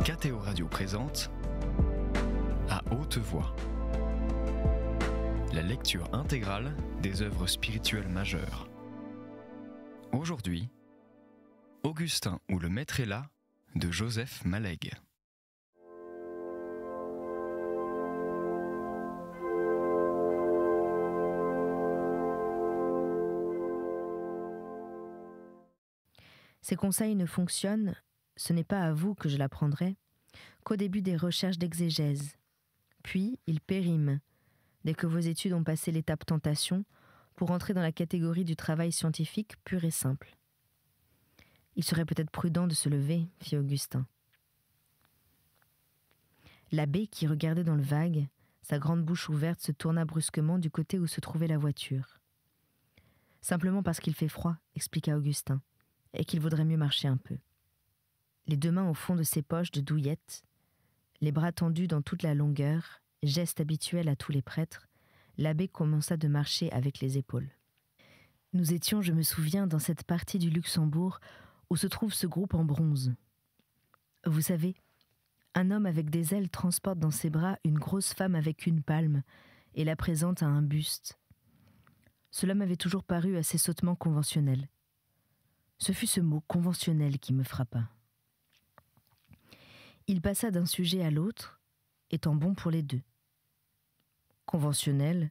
KTO Radio présente À haute voix, la lecture intégrale des œuvres spirituelles majeures. Aujourd'hui, Augustin ou le Maître est là de Joseph Malègue. Ces conseils ne fonctionnent, ce n'est pas à vous que je l'apprendrai, qu'au début des recherches d'exégèse. Puis, ils périment, dès que vos études ont passé l'étape tentation, pour entrer dans la catégorie du travail scientifique pur et simple. Il serait peut-être prudent de se lever, fit Augustin. L'abbé, qui regardait dans le vague, sa grande bouche ouverte, se tourna brusquement du côté où se trouvait la voiture. « Simplement parce qu'il fait froid, » expliqua Augustin, « et qu'il vaudrait mieux marcher un peu. » Les deux mains au fond de ses poches de douillette, les bras tendus dans toute la longueur, geste habituel à tous les prêtres, l'abbé commença de marcher avec les épaules. Nous étions, je me souviens, dans cette partie du Luxembourg où se trouve ce groupe en bronze. Vous savez, un homme avec des ailes transporte dans ses bras une grosse femme avec une palme et la présente à un buste. Cela m'avait toujours paru assez sottement conventionnel. Ce fut ce mot « conventionnel » qui me frappa. Il passa d'un sujet à l'autre, étant bon pour les deux. Conventionnel,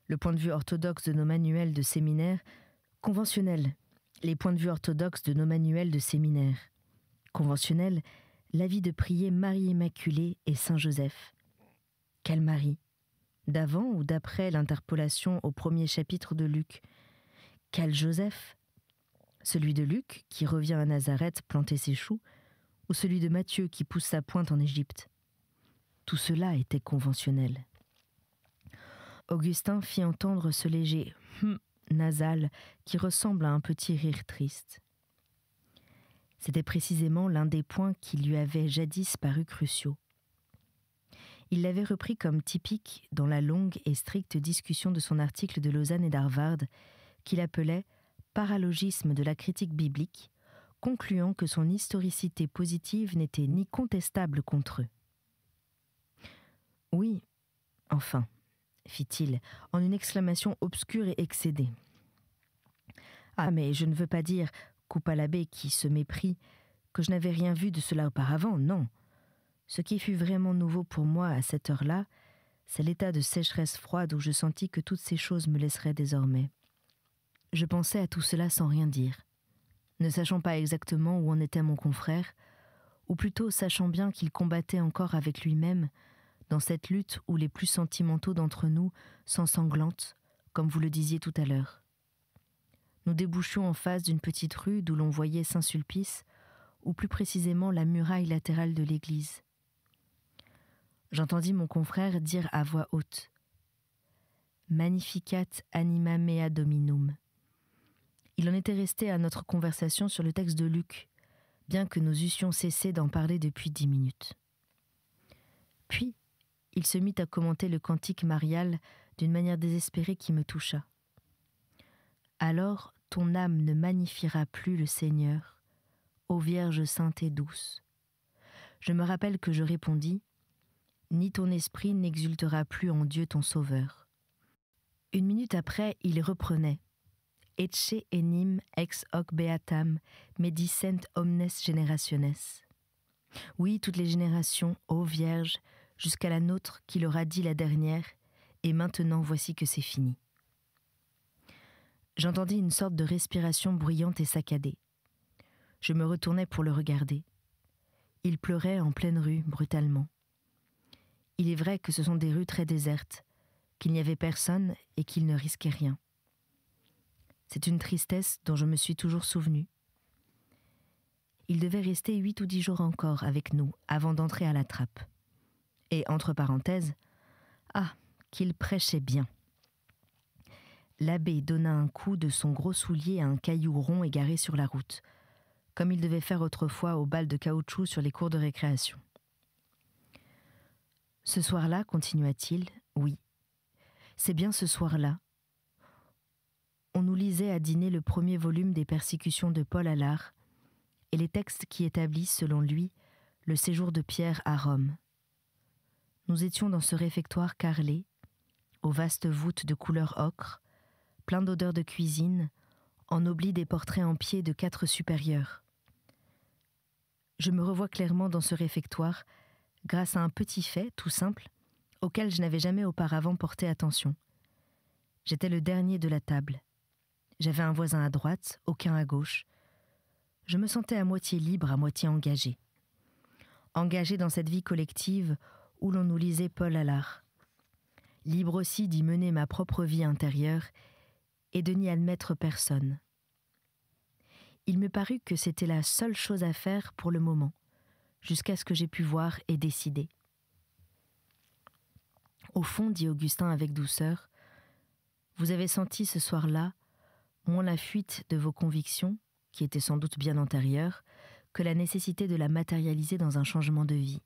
le point de vue orthodoxe de nos manuels de séminaire. Conventionnel, les points de vue orthodoxes de nos manuels de séminaire. Conventionnel, l'avis de prier Marie Immaculée et Saint Joseph. Quel Marie? D'avant ou d'après l'interpolation au premier chapitre de Luc? Quel Joseph? Celui de Luc, qui revient à Nazareth planter ses choux, ou celui de Matthieu qui pousse sa pointe en Égypte? Tout cela était conventionnel. Augustin fit entendre ce léger « nasal qui ressemble à un petit rire triste. C'était précisément l'un des points qui lui avaient jadis paru cruciaux. Il l'avait repris comme typique dans la longue et stricte discussion de son article de Lausanne et d'Harvard, qu'il appelait « paralogisme de la critique biblique », concluant que son historicité positive n'était ni contestable contre eux. « Oui, enfin », fit-il, en une exclamation obscure et excédée. « Ah, mais je ne veux pas dire, » coupa l'abbé qui se méprit, « que je n'avais rien vu de cela auparavant, non. Ce qui fut vraiment nouveau pour moi à cette heure-là, c'est l'état de sécheresse froide où je sentis que toutes ces choses me laisseraient désormais. Je pensais à tout cela sans rien dire, ne sachant pas exactement où en était mon confrère, ou plutôt sachant bien qu'il combattait encore avec lui-même dans cette lutte où les plus sentimentaux d'entre nous s'ensanglantent, comme vous le disiez tout à l'heure. Nous débouchions en face d'une petite rue d'où l'on voyait Saint-Sulpice, ou plus précisément la muraille latérale de l'église. J'entendis mon confrère dire à voix haute « Magnificat anima mea dominum ». Il en était resté à notre conversation sur le texte de Luc, bien que nous eussions cessé d'en parler depuis 10 minutes. Puis, il se mit à commenter le cantique marial d'une manière désespérée qui me toucha. « Alors ton âme ne magnifiera plus le Seigneur, ô Vierge sainte et douce. » Je me rappelle que je répondis « Ni ton esprit n'exultera plus en Dieu ton Sauveur. » Une minute après, il reprenait « Ecce enim ex hoc beatam medicent omnes generationes. » Oui, toutes les générations, ô Vierge, jusqu'à la nôtre qui l'aura dit la dernière, et maintenant voici que c'est fini. J'entendis une sorte de respiration bruyante et saccadée. Je me retournai pour le regarder. Il pleurait en pleine rue, brutalement. Il est vrai que ce sont des rues très désertes, qu'il n'y avait personne et qu'il ne risquait rien. C'est une tristesse dont je me suis toujours souvenu. Il devait rester 8 ou 10 jours encore avec nous avant d'entrer à la trappe. Et entre parenthèses, ah, qu'il prêchait bien. L'abbé donna un coup de son gros soulier à un caillou rond égaré sur la route, comme il devait faire autrefois aux balles de caoutchouc sur les cours de récréation. Ce soir-là, continua-t-il, oui, c'est bien ce soir-là. On nous lisait à dîner le premier volume des Persécutions de Paul Allard et les textes qui établissent, selon lui, le séjour de Pierre à Rome. Nous étions dans ce réfectoire carrelé, aux vastes voûtes de couleur ocre, plein d'odeurs de cuisine, ennobli des portraits en pied de 4 supérieurs. Je me revois clairement dans ce réfectoire, grâce à un petit fait, tout simple, auquel je n'avais jamais auparavant porté attention. J'étais le dernier de la table. J'avais un voisin à droite, aucun à gauche. Je me sentais à moitié libre, à moitié engagé. Engagé dans cette vie collective où l'on nous lisait Paul Allard. Libre aussi d'y mener ma propre vie intérieure et de n'y admettre personne. Il me parut que c'était la seule chose à faire pour le moment, jusqu'à ce que j'aie pu voir et décider. Au fond, dit Augustin avec douceur, vous avez senti ce soir-là moins la fuite de vos convictions, qui étaient sans doute bien antérieures, que la nécessité de la matérialiser dans un changement de vie.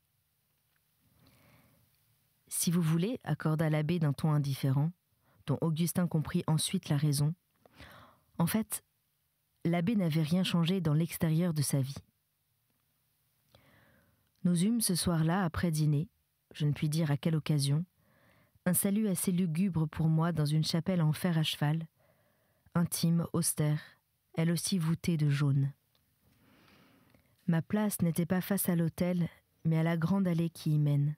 Si vous voulez, accorda l'abbé d'un ton indifférent, dont Augustin comprit ensuite la raison, en fait, l'abbé n'avait rien changé dans l'extérieur de sa vie. Nous eûmes ce soir-là, après dîner, je ne puis dire à quelle occasion, un salut assez lugubre pour moi dans une chapelle en fer à cheval, intime, austère, elle aussi voûtée de jaune. Ma place n'était pas face à l'autel, mais à la grande allée qui y mène.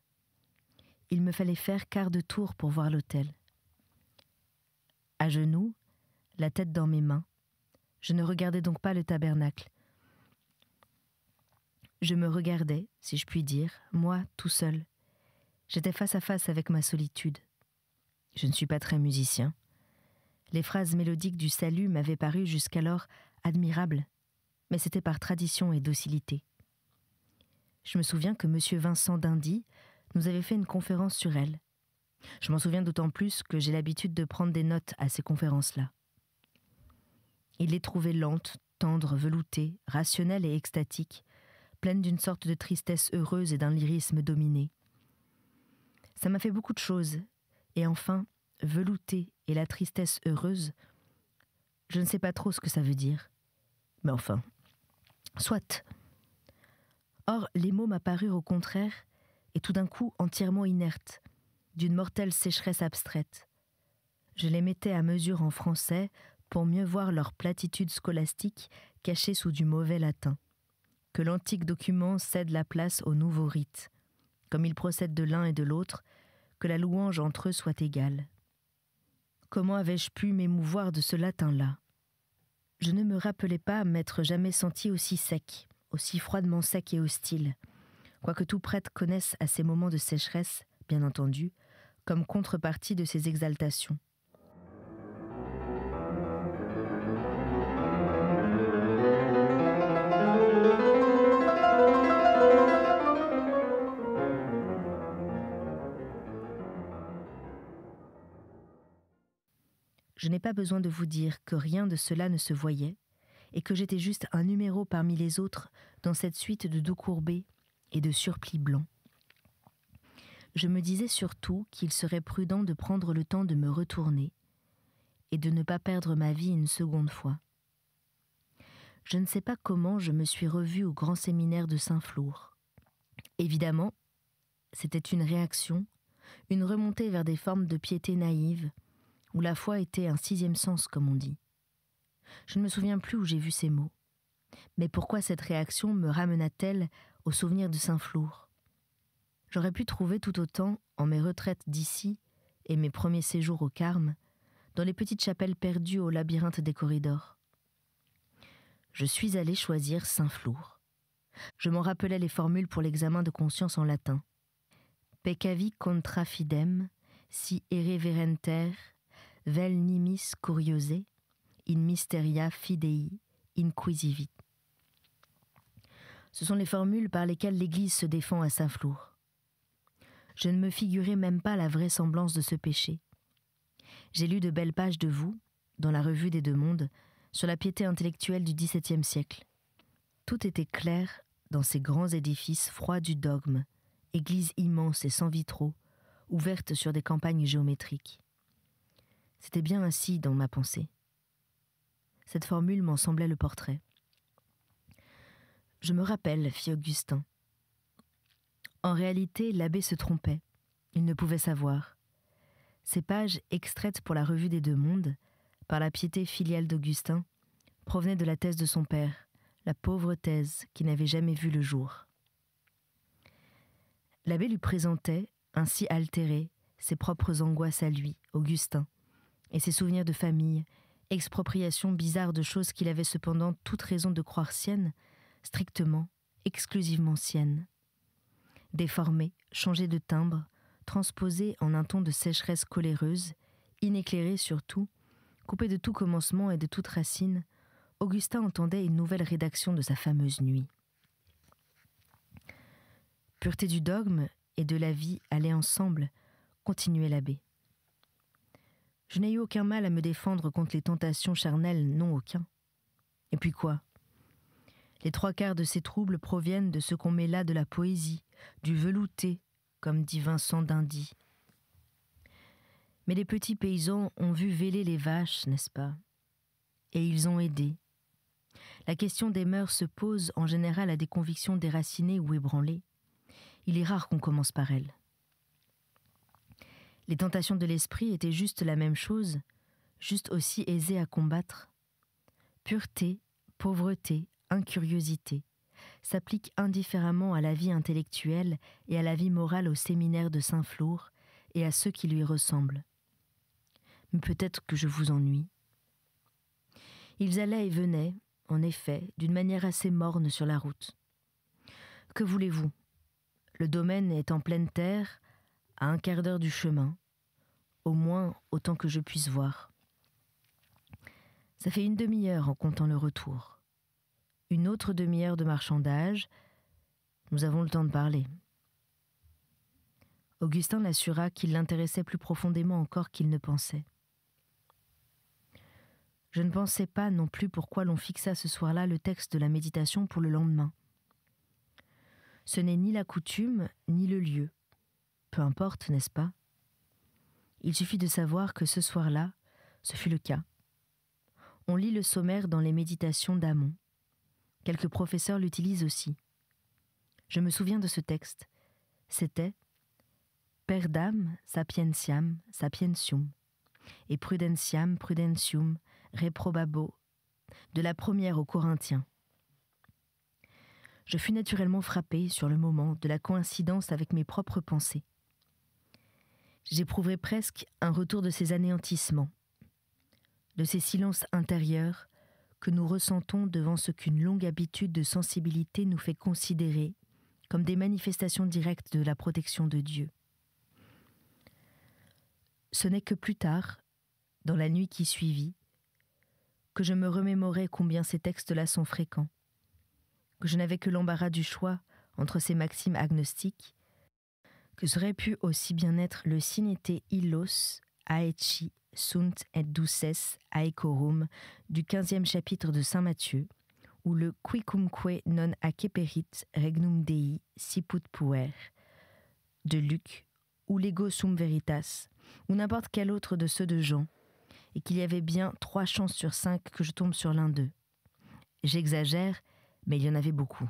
Il me fallait faire quart de tour pour voir l'autel. À genoux, la tête dans mes mains, je ne regardais donc pas le tabernacle. Je me regardais, si je puis dire, moi, tout seul. J'étais face à face avec ma solitude. Je ne suis pas très musicien. Les phrases mélodiques du salut m'avaient paru jusqu'alors admirables, mais c'était par tradition et docilité. Je me souviens que M. Vincent d'Indy nous avait fait une conférence sur elle. Je m'en souviens d'autant plus que j'ai l'habitude de prendre des notes à ces conférences-là. Il les trouvait lentes, tendres, veloutées, rationnelles et extatiques, pleines d'une sorte de tristesse heureuse et d'un lyrisme dominé. Ça m'a fait beaucoup de choses, et enfin, velouté et la tristesse heureuse, je ne sais pas trop ce que ça veut dire. Mais enfin, soit. Or, les mots m'apparurent au contraire, et tout d'un coup entièrement inertes, d'une mortelle sécheresse abstraite. Je les mettais à mesure en français pour mieux voir leur platitude scolastique cachée sous du mauvais latin. Que l'antique document cède la place au nouveau rite, comme il procède de l'un et de l'autre, que la louange entre eux soit égale. Comment avais-je pu m'émouvoir de ce latin-là ? Je ne me rappelais pas m'être jamais senti aussi sec, aussi froidement sec et hostile, quoique tout prêtre connaisse à ces moments de sécheresse, bien entendu, comme contrepartie de ses exaltations. Je n'ai pas besoin de vous dire que rien de cela ne se voyait et que j'étais juste un numéro parmi les autres dans cette suite de dos courbés et de surplis blancs. Je me disais surtout qu'il serait prudent de prendre le temps de me retourner et de ne pas perdre ma vie une seconde fois. Je ne sais pas comment je me suis revue au grand séminaire de Saint-Flour. Évidemment, c'était une réaction, une remontée vers des formes de piété naïve, où la foi était un 6e sens, comme on dit. Je ne me souviens plus où j'ai vu ces mots. Mais pourquoi cette réaction me ramena-t-elle au souvenir de Saint-Flour ? J'aurais pu trouver tout autant, en mes retraites d'ici et mes premiers séjours au Carme, dans les petites chapelles perdues au labyrinthe des corridors. Je suis allé choisir Saint-Flour. Je m'en rappelais les formules pour l'examen de conscience en latin. Peccavi contra fidem, si irreverenter, vel nimis curiose, in mysteria fidei inquisivit. Ce sont les formules par lesquelles l'Église se défend à Saint-Flour. Je ne me figurais même pas la vraisemblance de ce péché. J'ai lu de belles pages de vous, dans la revue des Deux Mondes, sur la piété intellectuelle du XVIIe siècle. Tout était clair dans ces grands édifices froids du dogme, églises immenses et sans vitraux, ouvertes sur des campagnes géométriques. C'était bien ainsi dans ma pensée. Cette formule m'en semblait le portrait. Je me rappelle, fit Augustin. En réalité, l'abbé se trompait. Il ne pouvait savoir. Ces pages, extraites pour la Revue des Deux Mondes, par la piété filiale d'Augustin, provenaient de la thèse de son père, la pauvre thèse qui n'avait jamais vu le jour. L'abbé lui présentait, ainsi altéré, ses propres angoisses à lui, Augustin, et ses souvenirs de famille, expropriation bizarre de choses qu'il avait cependant toute raison de croire siennes, strictement, exclusivement siennes. Déformées, changées de timbre, transposées en un ton de sécheresse coléreuse, inéclairé surtout, coupé de tout commencement et de toute racine, Augustin entendait une nouvelle rédaction de sa fameuse nuit. Pureté du dogme et de la vie allaient ensemble, continuait l'abbé. Je n'ai eu aucun mal à me défendre contre les tentations charnelles, non aucun. Et puis quoi ? Les 3/4 de ces troubles proviennent de ce qu'on met là de la poésie, du velouté, comme dit Vincent d'Indy. Mais les petits paysans ont vu véler les vaches, n'est-ce pas ? Et ils ont aidé. La question des mœurs se pose en général à des convictions déracinées ou ébranlées. Il est rare qu'on commence par elles. Les tentations de l'esprit étaient juste la même chose, juste aussi aisées à combattre. Pureté, pauvreté, incuriosité s'appliquent indifféremment à la vie intellectuelle et à la vie morale au séminaire de Saint-Flour et à ceux qui lui ressemblent. Mais peut-être que je vous ennuie. Ils allaient et venaient, en effet, d'une manière assez morne sur la route. Que voulez-vous ? Le domaine est en pleine terre, à 1/4 d'heure du chemin, au moins autant que je puisse voir. Ça fait une demi-heure en comptant le retour. Une autre demi-heure de marchandage, nous avons le temps de parler. Augustin l'assura qu'il l'intéressait plus profondément encore qu'il ne pensait. Je ne pensais pas non plus pourquoi l'on fixa ce soir-là le texte de la méditation pour le lendemain. Ce n'est ni la coutume, ni le lieu. Peu importe, n'est-ce pas ? Il suffit de savoir que ce soir-là, ce fut le cas. On lit le sommaire dans les méditations d'Amon. Quelques professeurs l'utilisent aussi. Je me souviens de ce texte. C'était « Perdam sapientiam sapientium et prudentiam prudentium reprobabo » de la première aux Corinthiens. Je fus naturellement frappé, sur le moment, de la coïncidence avec mes propres pensées. J'éprouvais presque un retour de ces anéantissements, de ces silences intérieurs que nous ressentons devant ce qu'une longue habitude de sensibilité nous fait considérer comme des manifestations directes de la protection de Dieu. Ce n'est que plus tard, dans la nuit qui suivit, que je me remémorais combien ces textes-là sont fréquents, que je n'avais que l'embarras du choix entre ces maximes agnostiques, que ça aurait pu aussi bien être le sinete illos aeci sunt et duces aecorum du 15e chapitre de saint Matthieu, ou le quicumque non acceperit regnum Dei siput puer de Luc, ou l'ego sum veritas, ou n'importe quel autre de ceux de Jean, et qu'il y avait bien 3 chances sur 5 que je tombe sur l'un d'eux. J'exagère, mais il y en avait beaucoup.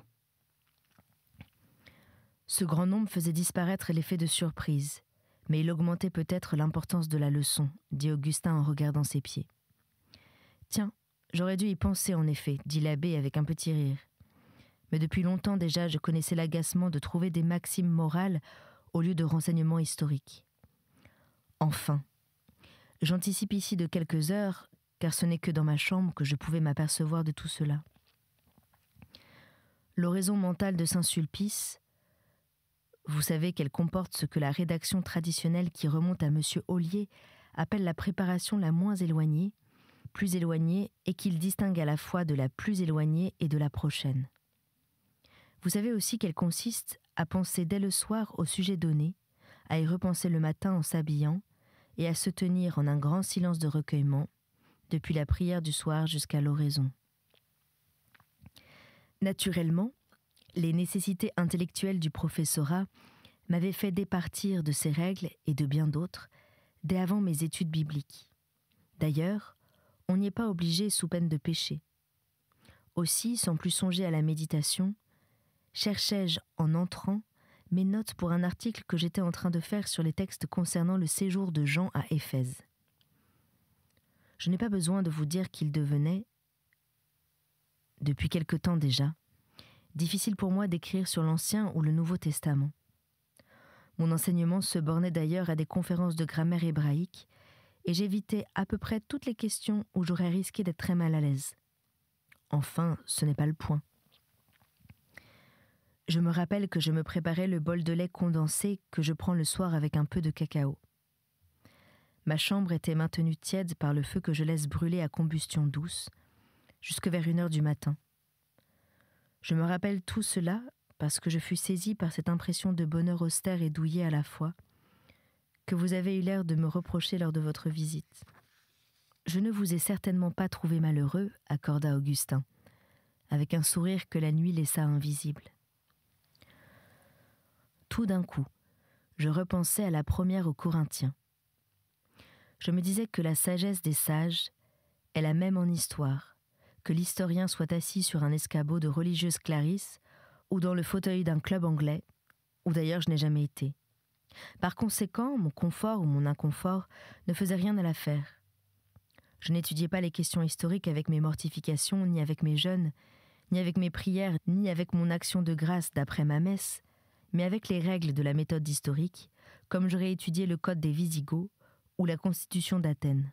Ce grand nombre faisait disparaître l'effet de surprise, mais il augmentait peut-être l'importance de la leçon, dit Augustin en regardant ses pieds. « Tiens, j'aurais dû y penser en effet, dit l'abbé avec un petit rire. Mais depuis longtemps déjà, je connaissais l'agacement de trouver des maximes morales au lieu de renseignements historiques. Enfin, j'anticipe ici de quelques heures, car ce n'est que dans ma chambre que je pouvais m'apercevoir de tout cela. L'oraison mentale de Saint-Sulpice, vous savez qu'elle comporte ce que la rédaction traditionnelle qui remonte à M. Ollier appelle la préparation la moins éloignée, plus éloignée, et qu'il distingue à la fois de la plus éloignée et de la prochaine. Vous savez aussi qu'elle consiste à penser dès le soir au sujet donné, à y repenser le matin en s'habillant, et à se tenir en un grand silence de recueillement, depuis la prière du soir jusqu'à l'oraison. Naturellement, les nécessités intellectuelles du professorat m'avaient fait départir de ces règles et de bien d'autres dès avant mes études bibliques. D'ailleurs, on n'y est pas obligé sous peine de péché. Aussi, sans plus songer à la méditation, cherchai-je en entrant mes notes pour un article que j'étais en train de faire sur les textes concernant le séjour de Jean à Éphèse. Je n'ai pas besoin de vous dire qu'il devenait, depuis quelque temps déjà, difficile pour moi d'écrire sur l'Ancien ou le Nouveau Testament. Mon enseignement se bornait d'ailleurs à des conférences de grammaire hébraïque, et j'évitais à peu près toutes les questions où j'aurais risqué d'être très mal à l'aise. Enfin, ce n'est pas le point. Je me rappelle que je me préparais le bol de lait condensé que je prends le soir avec un peu de cacao. Ma chambre était maintenue tiède par le feu que je laisse brûler à combustion douce, jusque vers 1h du matin. Je me rappelle tout cela parce que je fus saisie par cette impression de bonheur austère et douillet à la fois, que vous avez eu l'air de me reprocher lors de votre visite. Je ne vous ai certainement pas trouvé malheureux, accorda Augustin, avec un sourire que la nuit laissa invisible. Tout d'un coup, je repensais à la première aux Corinthiens. Je me disais que la sagesse des sages est la même en histoire, que l'historien soit assis sur un escabeau de religieuse Clarisse ou dans le fauteuil d'un club anglais, où d'ailleurs je n'ai jamais été. Par conséquent, mon confort ou mon inconfort ne faisait rien à l'affaire. Je n'étudiais pas les questions historiques avec mes mortifications, ni avec mes jeûnes, ni avec mes prières, ni avec mon action de grâce d'après ma messe, mais avec les règles de la méthode historique, comme j'aurais étudié le code des Visigoths ou la constitution d'Athènes.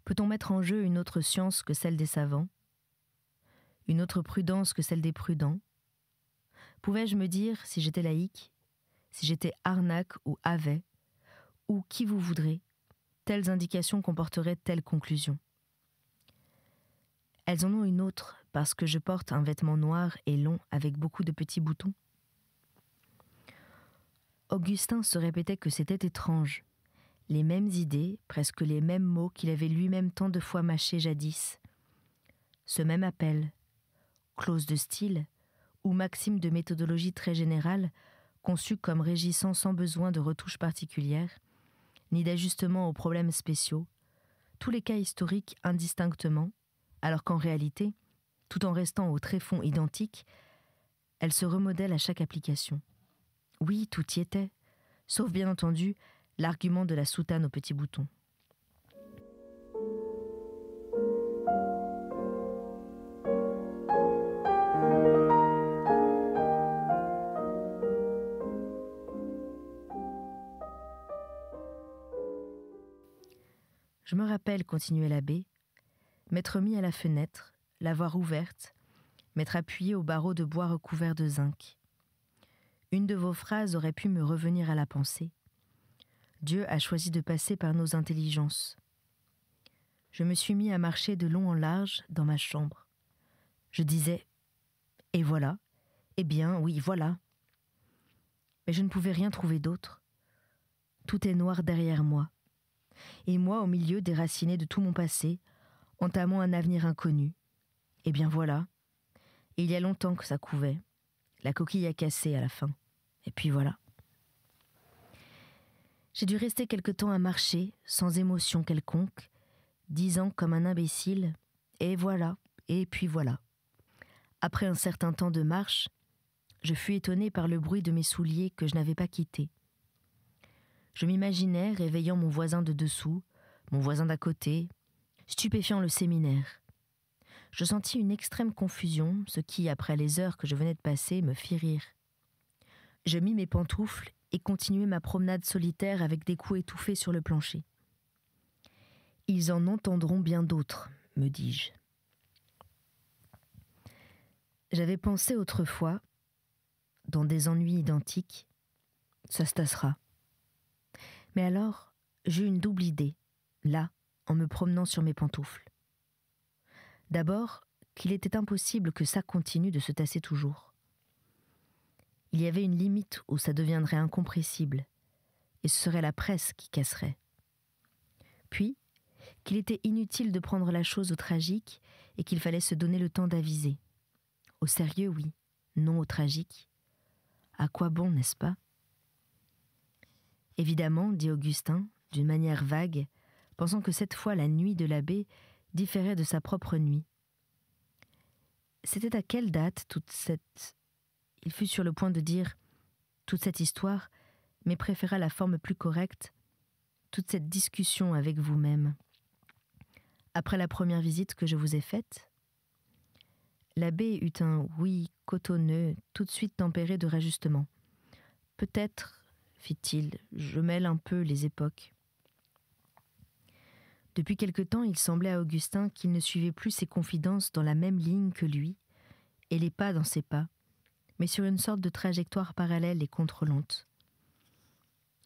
Peut-on mettre en jeu une autre science que celle des savants? Une autre prudence que celle des prudents? Pouvais-je me dire, si j'étais laïque, si j'étais Arnaque ou Havet, ou qui vous voudrez, telles indications comporteraient telle conclusion? Elles en ont une autre parce que je porte un vêtement noir et long avec beaucoup de petits boutons. Augustin se répétait que c'était étrange, les mêmes idées, presque les mêmes mots qu'il avait lui-même tant de fois mâchés jadis. Ce même appel, clause de style, ou maxime de méthodologie très générale, conçue comme régissant sans besoin de retouches particulières, ni d'ajustement aux problèmes spéciaux, tous les cas historiques indistinctement, alors qu'en réalité, tout en restant au tréfonds identique, elle se remodèle à chaque application. Oui, tout y était, sauf bien entendu l'argument de la soutane aux petits boutons. Je me rappelle, continuait l'abbé, m'être mis à la fenêtre, l'avoir ouverte, m'être appuyé au barreau de bois recouvert de zinc. Une de vos phrases aurait pu me revenir à la pensée. Dieu a choisi de passer par nos intelligences. Je me suis mis à marcher de long en large dans ma chambre. Je disais « Et voilà, eh bien, oui, voilà ». Mais je ne pouvais rien trouver d'autre. Tout est noir derrière moi. Et moi au milieu déraciné de tout mon passé, entamant un avenir inconnu. Eh bien voilà. Et il y a longtemps que ça couvait. La coquille a cassé à la fin. Et puis voilà. J'ai dû rester quelque temps à marcher, sans émotion quelconque, disant comme un imbécile « Et voilà, et puis voilà ». Après un certain temps de marche, je fus étonné par le bruit de mes souliers que je n'avais pas quittés. Je m'imaginais réveillant mon voisin de dessous, mon voisin d'à côté, stupéfiant le séminaire. Je sentis une extrême confusion, ce qui, après les heures que je venais de passer, me fit rire. Je mis mes pantoufles et continuai ma promenade solitaire avec des coups étouffés sur le plancher. « Ils en entendront bien d'autres, me dis-je. » J'avais pensé autrefois, dans des ennuis identiques, ça se tassera. Mais alors, j'eus une double idée, là, en me promenant sur mes pantoufles. D'abord, qu'il était impossible que ça continue de se tasser toujours. Il y avait une limite où ça deviendrait incompressible, et ce serait la presse qui casserait. Puis, qu'il était inutile de prendre la chose au tragique et qu'il fallait se donner le temps d'aviser. Au sérieux, oui, non au tragique. À quoi bon, n'est-ce pas ? Évidemment, dit Augustin, d'une manière vague, pensant que cette fois la nuit de l'abbé différait de sa propre nuit. C'était à quelle date toute cette... Il fut sur le point de dire toute cette histoire, mais préféra la forme plus correcte, toute cette discussion avec vous-même. Après la première visite que je vous ai faite, l'abbé eut un oui cotonneux, tout de suite tempéré de rajustement. Peut-être, fit-il, je mêle un peu les époques. Depuis quelque temps, il semblait à Augustin qu'il ne suivait plus ses confidences dans la même ligne que lui, et les pas dans ses pas, mais sur une sorte de trajectoire parallèle et contrôlante.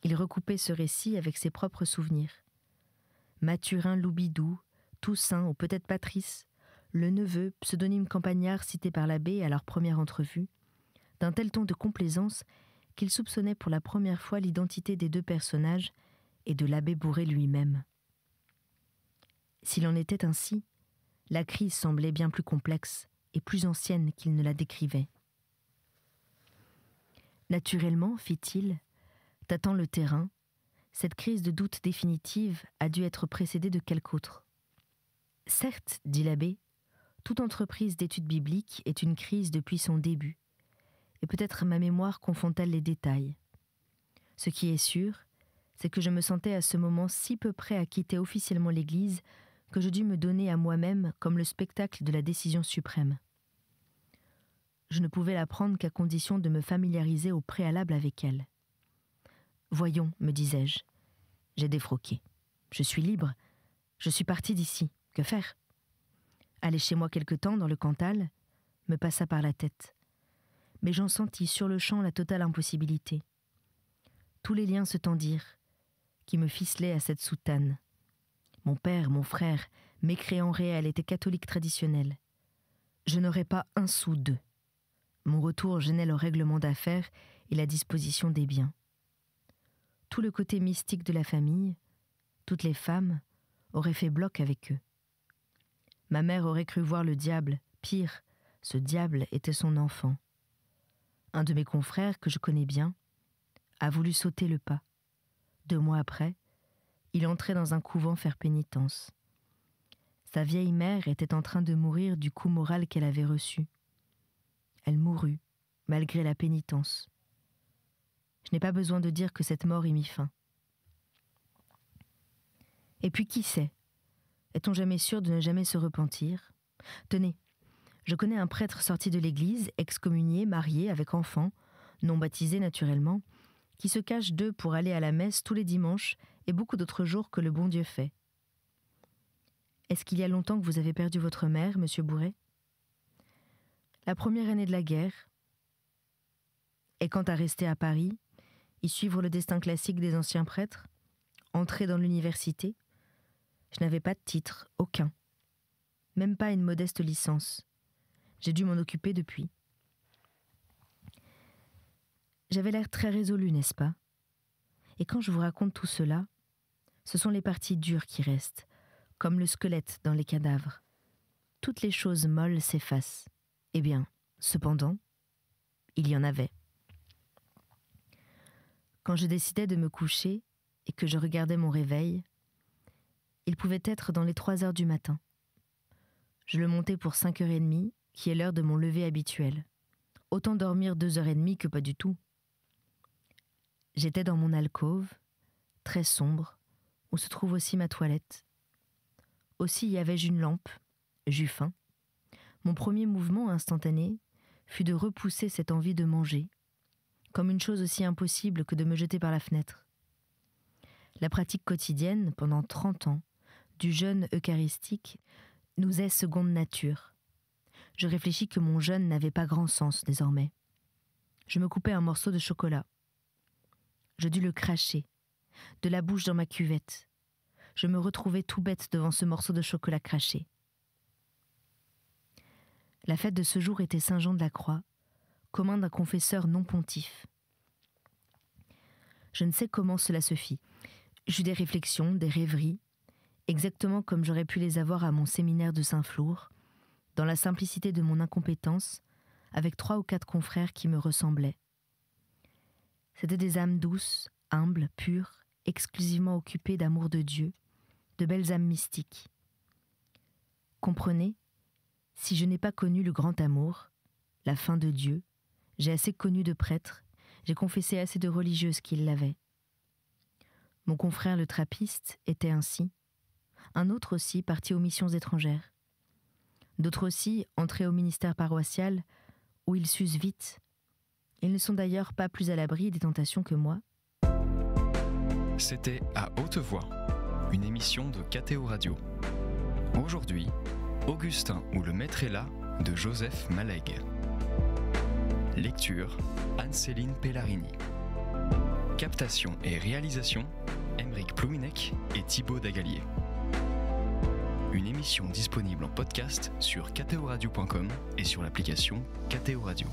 Il recoupait ce récit avec ses propres souvenirs. Mathurin Loubidou, Toussaint ou peut-être Patrice, le neveu, pseudonyme campagnard cité par l'abbé à leur première entrevue, d'un tel ton de complaisance qu'il soupçonnait pour la première fois l'identité des deux personnages et de l'abbé Bourré lui-même. S'il en était ainsi, la crise semblait bien plus complexe et plus ancienne qu'il ne la décrivait. Naturellement, fit-il, tâtant le terrain, cette crise de doute définitive a dû être précédée de quelque autre. Certes, dit l'abbé, toute entreprise d'études bibliques est une crise depuis son début, et peut-être ma mémoire confond-elle les détails. Ce qui est sûr, c'est que je me sentais à ce moment si peu près à quitter officiellement l'Église que je dus me donner à moi-même comme le spectacle de la décision suprême. Je ne pouvais la prendre qu'à condition de me familiariser au préalable avec elle. Voyons, me disais-je, j'ai défroqué. Je suis libre. Je suis parti d'ici. Que faire ? Aller chez moi quelque temps dans le Cantal me passa par la tête. Mais j'en sentis sur le champ la totale impossibilité. Tous les liens se tendirent, qui me ficelaient à cette soutane. Mon père, mon frère, mécréants réels, étaient catholiques traditionnels. Je n'aurais pas un sou d'eux. Mon retour gênait le règlement d'affaires et la disposition des biens. Tout le côté mystique de la famille, toutes les femmes, auraient fait bloc avec eux. Ma mère aurait cru voir le diable. Pire, ce diable était son enfant. Un de mes confrères, que je connais bien, a voulu sauter le pas. 2 mois après, il entrait dans un couvent faire pénitence. Sa vieille mère était en train de mourir du coup moral qu'elle avait reçu. Elle mourut, malgré la pénitence. Je n'ai pas besoin de dire que cette mort y mit fin. Et puis qui sait ? Est-on jamais sûr de ne jamais se repentir ? Tenez, je connais un prêtre sorti de l'église, excommunié, marié, avec enfants, non baptisé naturellement, qui se cache d'eux pour aller à la messe tous les dimanches et beaucoup d'autres jours que le bon Dieu fait. Est-ce qu'il y a longtemps que vous avez perdu votre mère, monsieur Bourré ? La première année de la guerre. Et quant à rester à Paris, y suivre le destin classique des anciens prêtres, entrer dans l'université, je n'avais pas de titre, aucun. Même pas une modeste licence. J'ai dû m'en occuper depuis. J'avais l'air très résolu, n'est-ce pas ? Et quand je vous raconte tout cela, ce sont les parties dures qui restent, comme le squelette dans les cadavres. Toutes les choses molles s'effacent. Eh bien, cependant, il y en avait. Quand je décidais de me coucher et que je regardais mon réveil, il pouvait être dans les 3 heures du matin. Je le montais pour 5h30, qui est l'heure de mon lever habituel. Autant dormir 2h30 que pas du tout. J'étais dans mon alcôve, très sombre, où se trouve aussi ma toilette. Aussi y avais-je une lampe, j'eus faim. Mon premier mouvement instantané fut de repousser cette envie de manger, comme une chose aussi impossible que de me jeter par la fenêtre. La pratique quotidienne, pendant 30 ans, du jeûne eucharistique, nous est seconde nature. Je réfléchis que mon jeûne n'avait pas grand sens désormais. Je me coupais un morceau de chocolat. Je dus le cracher, de la bouche dans ma cuvette. Je me retrouvais tout bête devant ce morceau de chocolat craché. La fête de ce jour était Saint-Jean de la Croix, commun d'un confesseur non pontife. Je ne sais comment cela se fit. J'eus des réflexions, des rêveries, exactement comme j'aurais pu les avoir à mon séminaire de Saint-Flour, dans la simplicité de mon incompétence, avec 3 ou 4 confrères qui me ressemblaient. C'étaient des âmes douces, humbles, pures, exclusivement occupées d'amour de Dieu, de belles âmes mystiques. Comprenez, si je n'ai pas connu le grand amour, la fin de Dieu, j'ai assez connu de prêtres, J'ai confessé à assez de religieuses qu'ils l'avaient. Mon confrère le trappiste était ainsi. Un autre aussi parti aux missions étrangères. D'autres aussi entrés au ministère paroissial, où ils s'usent vite. Ils ne sont d'ailleurs pas plus à l'abri des tentations que moi. C'était À Haute Voix, une émission de KTO Radio. Aujourd'hui, Augustin ou le maître est là de Joseph Malègue. Lecture, Anne-Céline Pellarini. Captation et réalisation, Aymeric Plouinec et Thibaut Dagalier. Une émission disponible en podcast sur ktoradio.com et sur l'application KTO Radio.